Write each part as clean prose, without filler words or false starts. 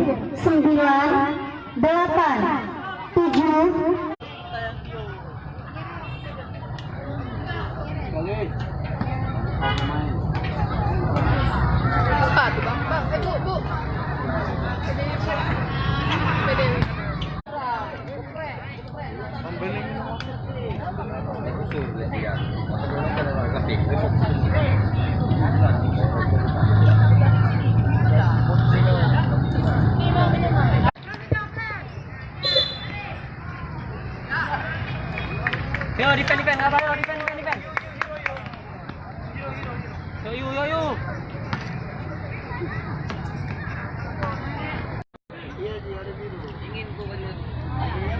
9, 8, 7. Yo, defend, apa yo, defend. Yo. Ingin gua baju.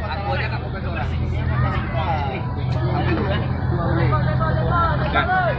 Aku aja enggak mau baju orang. Go.